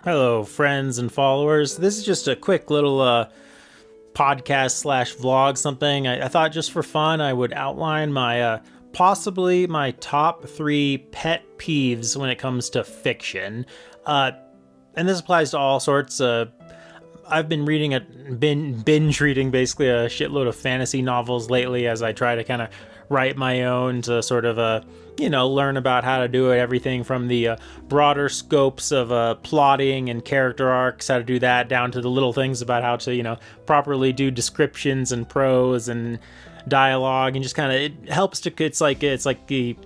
Hello, friends and followers. This is just a quick little podcast slash vlog something. I thought just for fun I would outline my possibly my top 3 pet peeves when it comes to fiction. And this applies to all sorts. I've been binge reading basically a shitload of fantasy novels lately as I try to kind of write my own to sort of learn about how to do it, everything from the broader scopes of plotting and character arcs, how to do that, down to the little things about how to properly do descriptions and prose and dialogue, and just kind of it helps to it's like the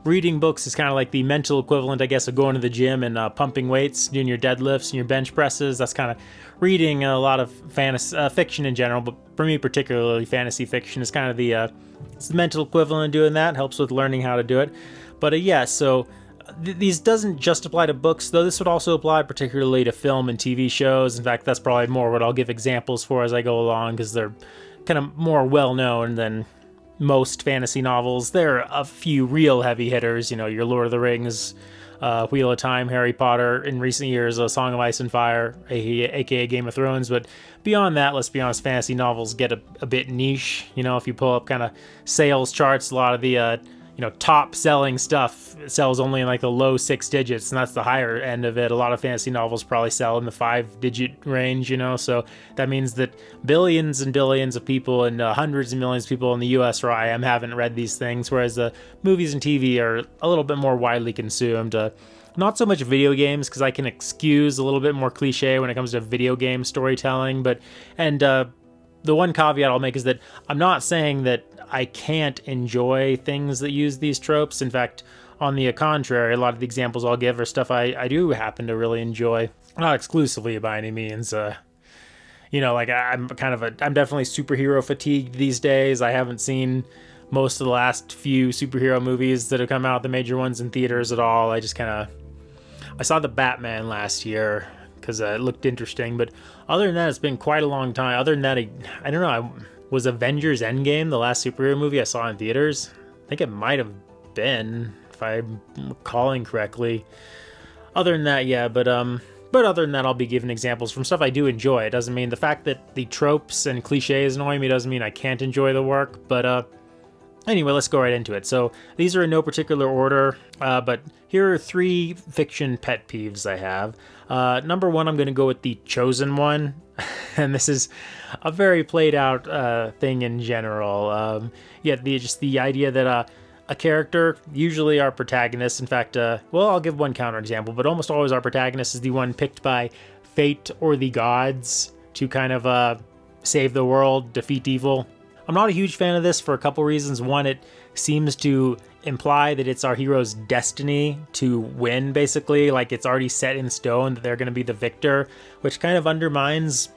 reading books is kind of like the mental equivalent, I guess, of going to the gym and pumping weights, doing your deadlifts and your bench presses. That's kind of reading a lot of fantasy fiction in general, but for me particularly fantasy fiction is kind of it's the mental equivalent of doing that. It helps with learning how to do it. But these doesn't just apply to books, though. This would also apply particularly to film and TV shows. In fact, that's probably more what I'll give examples for as I go along, because they're kind of more well-known than most fantasy novels. There are a few real heavy hitters, your Lord of the Rings, Wheel of Time, Harry Potter, in recent years, A Song of Ice and Fire, aka Game of Thrones. But beyond that, let's be honest, fantasy novels get a bit niche. If you pull up kind of sales charts, a lot of the top selling stuff sells only in like the low 6 digits, and that's the higher end of it. A lot of fantasy novels probably sell in the 5-digit range, so that means that billions and billions of people and hundreds of millions of people in the US where I am haven't read these things, whereas the movies and TV are a little bit more widely consumed. Not so much video games, because I can excuse a little bit more cliche when it comes to video game storytelling, the one caveat I'll make is that I'm not saying that I can't enjoy things that use these tropes. In fact, on the contrary, a lot of the examples I'll give are stuff I do happen to really enjoy. Not exclusively by any means. I'm definitely superhero fatigued these days. I haven't seen most of the last few superhero movies that have come out, the major ones, in theaters at all. I saw the Batman last year because it looked interesting, but other than that, it's been quite a long time. Other than that, I don't know, was Avengers Endgame the last superhero movie I saw in theaters? I think it might have been, if I'm recalling correctly. Other than that, yeah, but other than that, I'll be giving examples from stuff I do enjoy. It doesn't mean the fact that the tropes and cliches annoy me doesn't mean I can't enjoy the work, but anyway, let's go right into it. So these are in no particular order, but here are 3 fiction pet peeves I have. Number 1, I'm going to go with the chosen one, and this is a very played out thing in general. Just the idea that a character, usually our protagonist, in fact, I'll give one counterexample, but almost always our protagonist is the one picked by fate or the gods to kind of save the world, defeat evil. I'm not a huge fan of this for a couple reasons. One, it seems to imply that it's our hero's destiny to win, basically. Like it's already set in stone that they're going to be the victor, which kind of undermines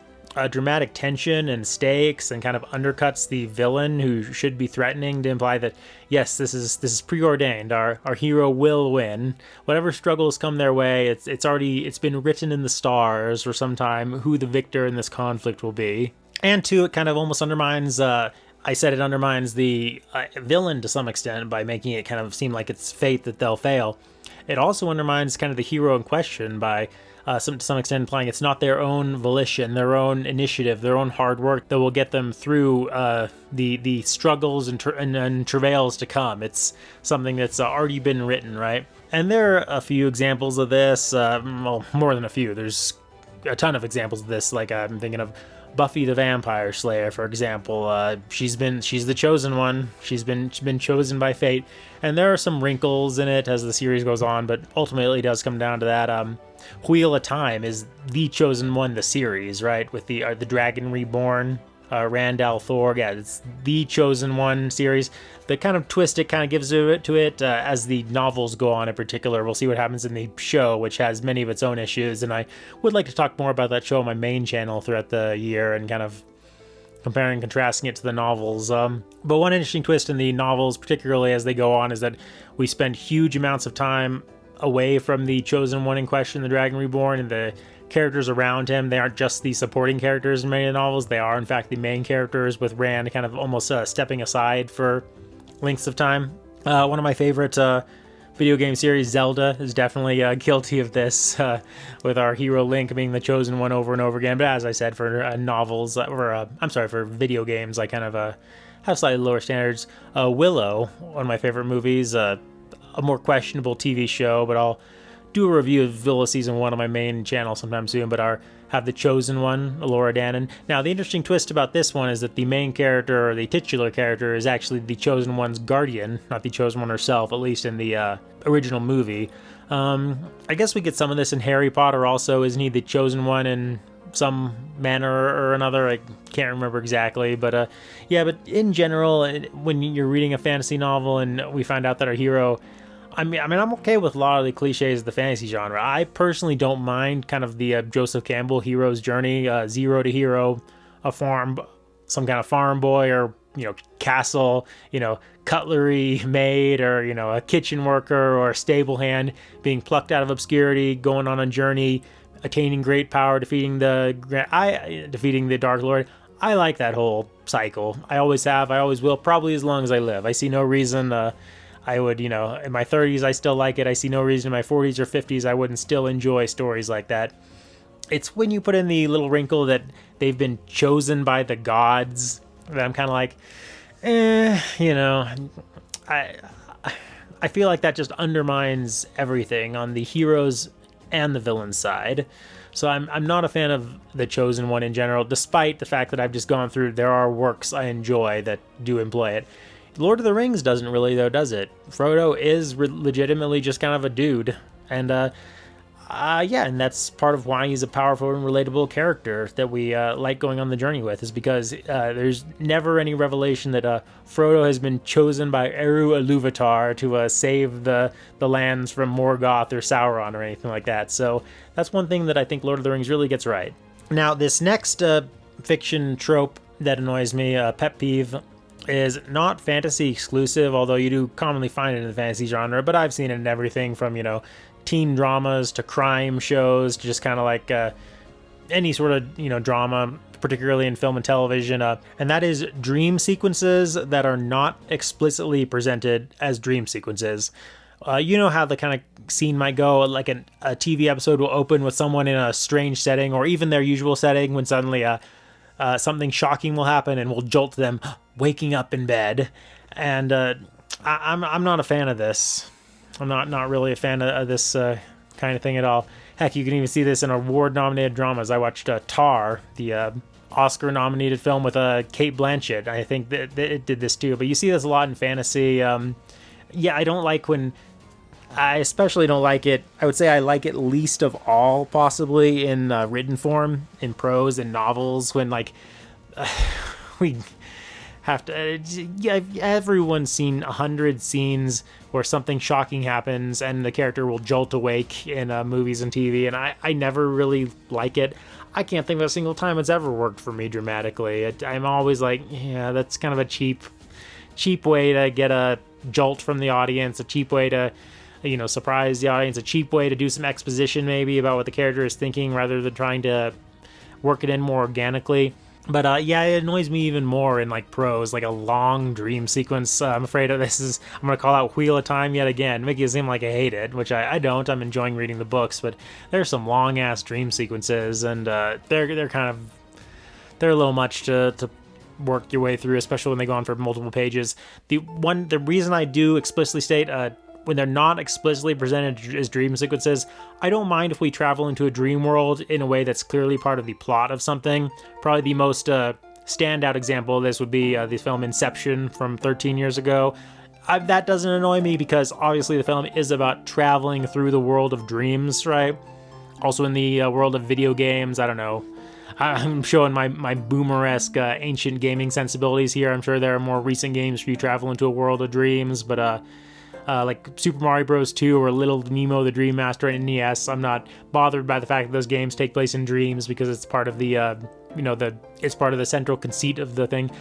dramatic tension and stakes and kind of undercuts the villain who should be threatening, to imply that, yes, this is preordained. Our hero will win. Whatever struggles come their way, it's been written in the stars for some time who the victor in this conflict will be. And 2, it kind of almost undermines, it undermines the villain to some extent by making it kind of seem like it's fate that they'll fail. It also undermines kind of the hero in question by to some extent implying it's not their own volition, their own initiative, their own hard work that will get them through the struggles and travails to come. It's something that's already been written, right? And there are a few examples of this, more than a few. There's a ton of examples of this, like I'm thinking of Buffy the Vampire Slayer, for example. She's the chosen one. She's been chosen by fate, and there are some wrinkles in it as the series goes on, but ultimately it does come down to that. Wheel of Time is the chosen one, the series, right, with the Dragon Reborn, Randall Thor. Yeah, it's the chosen one series. The kind of twist it kind of gives to it as the novels go on in particular. We'll see what happens in the show, which has many of its own issues, and I would like to talk more about that show on my main channel throughout the year and kind of comparing and contrasting it to the novels. But one interesting twist in the novels, particularly as they go on, is that we spend huge amounts of time away from the chosen one in question, the Dragon Reborn, and the characters around him. They aren't just the supporting characters in many of the novels. They are, in fact, the main characters, with Rand kind of almost stepping aside for lengths of time. One of my favorite video game series. Zelda is definitely guilty of this, with our hero Link being the chosen one over and over again. But as I said, for novels, for video games, I kind of have slightly lower standards. Willow, one of my favorite movies, a more questionable TV show, but I'll do a review of Villa Season 1 on my main channel sometime soon, but have the chosen one, Laura Dannon. Now, the interesting twist about this one is that the main character, or the titular character, is actually the chosen one's guardian, not the chosen one herself, at least in the original movie. I guess we get some of this in Harry Potter also. Isn't he the chosen one in some manner or another? I can't remember exactly, but yeah, but in general, when you're reading a fantasy novel and we find out that our hero, I mean, I'm okay with a lot of the cliches of the fantasy genre. I personally don't mind kind of the Joseph Campbell hero's journey, zero to hero, some kind of farm boy, or, castle, cutlery maid, or, a kitchen worker or a stable hand being plucked out of obscurity, going on a journey, attaining great power, defeating the Dark Lord. I like that whole cycle. I always have, I always will, probably as long as I live. I see no reason I would, in my 30s, I still like it. I see no reason in my 40s or 50s I wouldn't still enjoy stories like that. It's when you put in the little wrinkle that they've been chosen by the gods that I'm kind of like, I feel like that just undermines everything on the heroes and the villain side. So I'm not a fan of the chosen one in general, despite the fact that I've just gone through, there are works I enjoy that do employ it. Lord of the Rings doesn't really, though, does it? Frodo is legitimately just kind of a dude. And, and that's part of why he's a powerful and relatable character that we like going on the journey with, is because there's never any revelation that Frodo has been chosen by Eru Ilúvatar to save the lands from Morgoth or Sauron or anything like that. So that's one thing that I think Lord of the Rings really gets right. Now, this next fiction trope that annoys me, pet peeve, is not fantasy exclusive, although you do commonly find it in the fantasy genre, but I've seen it in everything from, teen dramas to crime shows to just kind of like any sort of, drama, particularly in film and television. And that is dream sequences that are not explicitly presented as dream sequences. You know how the kind of scene might go, like a TV episode will open with someone in a strange setting, or even their usual setting, when suddenly something shocking will happen and will jolt them waking up in bed. And I'm not a fan of this. I'm not really a fan of this kind of thing at all. Heck, you can even see this in award-nominated dramas. I watched Tar, the Oscar-nominated film with Cate Blanchett. I think that it did this too, but you see this a lot in fantasy. I don't like when... I especially don't like it. I would say I like it least of all, possibly, in written form, in prose, in novels, when, we have to... everyone's seen 100 scenes where something shocking happens and the character will jolt awake in movies and TV, and I never really like it. I can't think of a single time it's ever worked for me dramatically. I'm always like, yeah, that's kind of a cheap way to get a jolt from the audience, a cheap way to... surprise the audience, a cheap way to do some exposition maybe about what the character is thinking rather than trying to work it in more organically. But it annoys me even more in prose, like a long dream sequence. I'm afraid of this. I'm going to call out Wheel of Time yet again, make it seem like I hate it, which I don't. I'm enjoying reading the books, but there's some long ass dream sequences, and they're a little much to work your way through, especially when they go on for multiple pages. The reason I do explicitly state when they're not explicitly presented as dream sequences, I don't mind if we travel into a dream world in a way that's clearly part of the plot of something. Probably the most standout example of this would be the film Inception from 13 years ago. That doesn't annoy me because obviously the film is about traveling through the world of dreams, right? Also in the world of video games, I don't know. I'm showing my boomer-esque ancient gaming sensibilities here. I'm sure there are more recent games where you travel into a world of dreams, but like Super Mario Bros. 2 or Little Nemo the Dream Master and NES, I'm not bothered by the fact that those games take place in dreams because it's part of the it's part of the central conceit of the thing.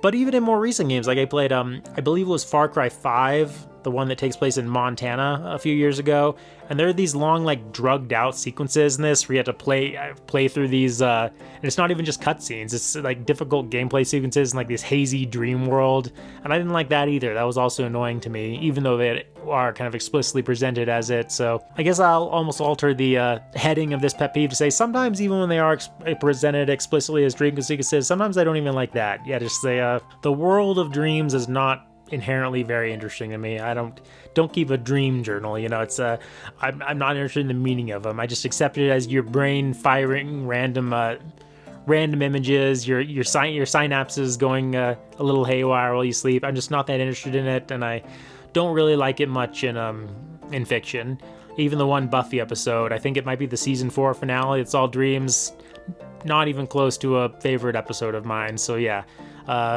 But even in more recent games, like I played I believe it was Far Cry 5, the one that takes place in Montana a few years ago. And there are these long, like, drugged out sequences in this where you have to play through these, and it's not even just cutscenes, it's like difficult gameplay sequences in like this hazy dream world. And I didn't like that either. That was also annoying to me, even though they are kind of explicitly presented as it. So I guess I'll almost alter the heading of this pet peeve to say sometimes even when they are presented explicitly as dream sequences, sometimes I don't even like that. Yeah, just say the world of dreams is not inherently very interesting to me. I don't keep a dream journal, you know. It's I'm not interested in the meaning of them. I just accept it as your brain firing random images, your synapses going a little haywire while you sleep. I'm just not that interested in it, and I don't really like it much in fiction. Even the one Buffy episode, I think it might be the season 4 finale, it's all dreams, not even close to a favorite episode of mine. So yeah.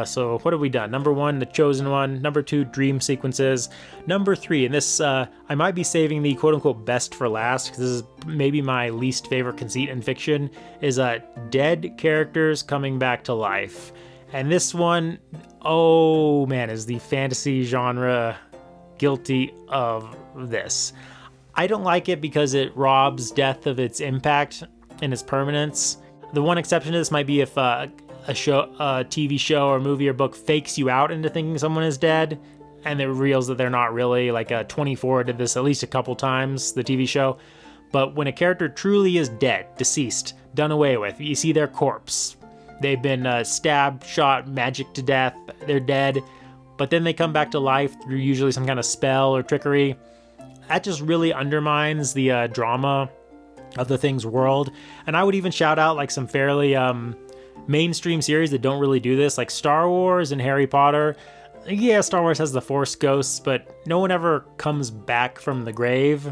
So what have we done? Number 1, The Chosen One. Number 2, dream sequences. Number 3, and this, I might be saving the quote-unquote best for last, because this is maybe my least favorite conceit in fiction, is dead characters coming back to life. And this one, oh man, is the fantasy genre guilty of this. I don't like it because it robs death of its impact and its permanence. The one exception to this might be if a TV show or movie or book fakes you out into thinking someone is dead, and it reveals that they're not really. Like 24 did this at least a couple times, the TV show. But when a character truly is dead, deceased, done away with, you see their corpse. They've been stabbed, shot, magic to death, they're dead, but then they come back to life through usually some kind of spell or trickery. That just really undermines the drama of the thing's world. And I would even shout out like some fairly mainstream series that don't really do this, like Star Wars and Harry Potter. Yeah, Star Wars has the Force ghosts, but no one ever comes back from the grave.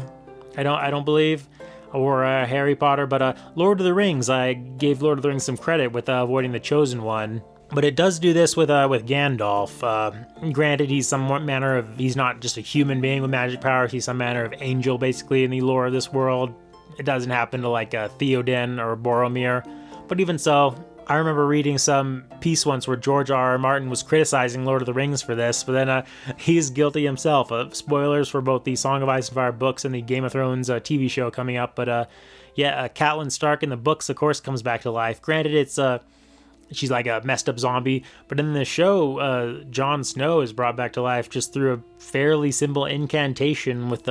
I don't believe. Or Harry Potter, but Lord of the Rings, I gave Lord of the Rings some credit with avoiding the Chosen One. But it does do this with Gandalf. Granted, he's he's not just a human being with magic powers, he's some manner of angel, basically, in the lore of this world. It doesn't happen to like Theoden or Boromir. But even so, I remember reading some piece once where George R.R. Martin was criticizing Lord of the Rings for this, but then he's guilty himself. Spoilers for both the Song of Ice and Fire books and the Game of Thrones TV show coming up. But Catelyn Stark in the books, of course, comes back to life. Granted, she's like a messed up zombie, but in the show, Jon Snow is brought back to life just through a fairly simple incantation with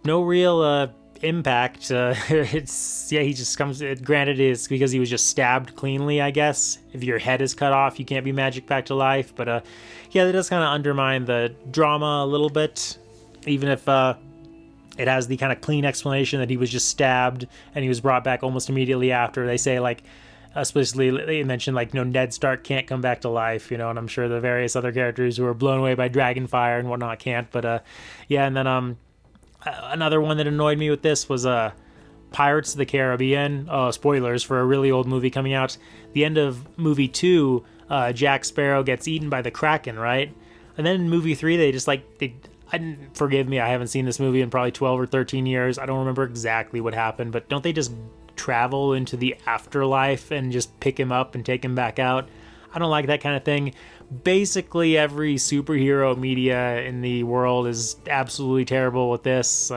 no real impact. He just comes. Granted, it's because he was just stabbed cleanly, I guess. If your head is cut off, you can't be magic back to life. But that does kind of undermine the drama a little bit, even if it has the kind of clean explanation that he was just stabbed and he was brought back almost immediately after. They say like explicitly, they mentioned like Ned Stark can't come back to life, and I'm sure the various other characters who were blown away by dragon fire and whatnot can't. But and then another one that annoyed me with this was Pirates of the Caribbean. Spoilers for a really old movie coming out. The end of movie 2, Jack Sparrow gets eaten by the Kraken, right? And then in movie 3, forgive me, I haven't seen this movie in probably 12 or 13 years. I don't remember exactly what happened, but don't they just travel into the afterlife and just pick him up and take him back out? I don't like that kind of thing. Basically, every superhero media in the world is absolutely terrible with this.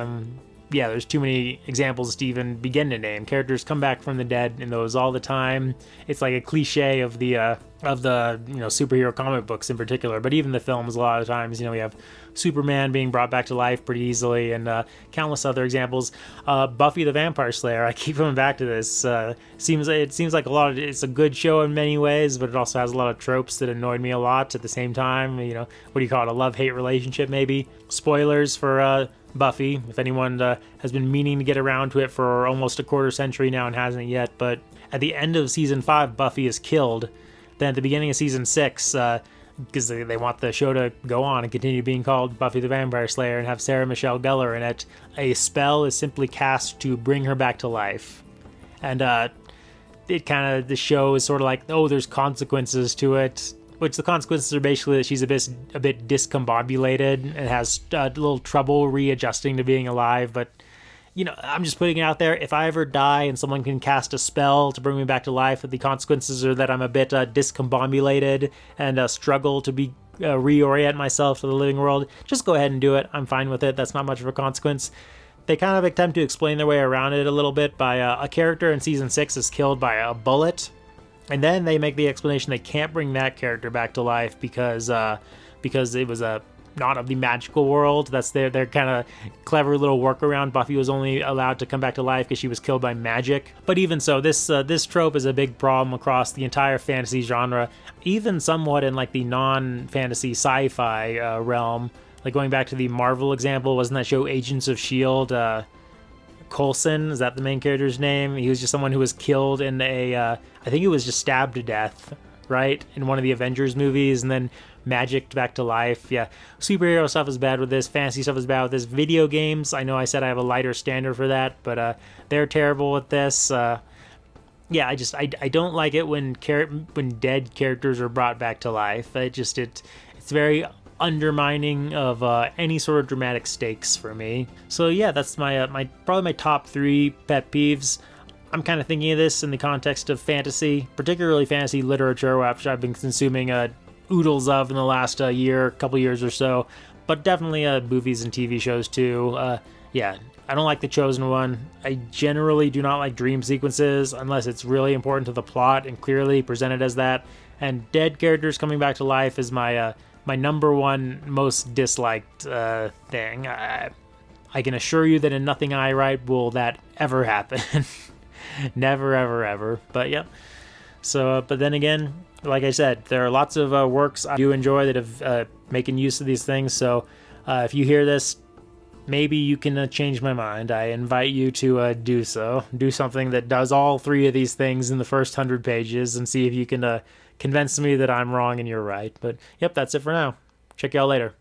There's too many examples to even begin to name. Characters come back from the dead in those all the time. It's like a cliche of the superhero comic books in particular, but even the films a lot of times, we have Superman being brought back to life pretty easily, and countless other examples. Buffy the Vampire Slayer, I keep coming back to this. It seems like it's a good show in many ways, but it also has a lot of tropes that annoyed me a lot at the same time. What do you call it? A love-hate relationship, maybe? Spoilers for Buffy, if anyone has been meaning to get around to it for almost a quarter century now and hasn't yet. But at the end of season 5, Buffy is killed. Then at the beginning of season 6, because they want the show to go on and continue being called Buffy the Vampire Slayer and have Sarah Michelle Gellar in it, a spell is simply cast to bring her back to life. And the show is sort of like, there's consequences to it, which the consequences are basically that she's a bit discombobulated and has a little trouble readjusting to being alive. But I'm just putting it out there. If I ever die and someone can cast a spell to bring me back to life, the consequences are that I'm a bit discombobulated and struggle to be reorient myself to the living world, just go ahead and do it. I'm fine with it. That's not much of a consequence. They kind of attempt to explain their way around it a little bit by a character in season 6 is killed by a bullet, and then they make the explanation they can't bring that character back to life because it was not of the magical world. That's their kind of clever little workaround. Buffy was only allowed to come back to life because she was killed by magic. But even so, this trope is a big problem across the entire fantasy genre, even somewhat in like the non-fantasy sci-fi realm. Like going back to the Marvel example, wasn't that show Agents of S.H.I.E.L.D.? Coulson, is that the main character's name? He was just someone who was killed in I think he was just stabbed to death, right? In one of the Avengers movies, and then magicked back to life. Yeah, superhero stuff is bad with this. Fantasy stuff is bad with this. Video games, I know I said I have a lighter standard for that, but they're terrible with this. Yeah, I don't like it when dead characters are brought back to life. It's very undermining of any sort of dramatic stakes for me. So yeah, that's my probably my top 3 pet peeves. I'm kind of thinking of this in the context of fantasy, particularly fantasy literature, which I've been consuming oodles of in the last couple years or so, but definitely movies and TV shows too. Yeah, I don't like The Chosen One. I generally do not like dream sequences unless it's really important to the plot and clearly presented as that. And dead characters coming back to life is my number one most disliked thing. I can assure you that in nothing I write will that ever happen. Never, ever, ever. But yeah. So, but then again, like I said, there are lots of works I do enjoy that have making use of these things. So if you hear this, maybe you can change my mind. I invite you to do so. Do something that does all 3 of these things in the first 100 pages and see if you can convince me that I'm wrong and you're right. But yep, that's it for now. Check y'all later.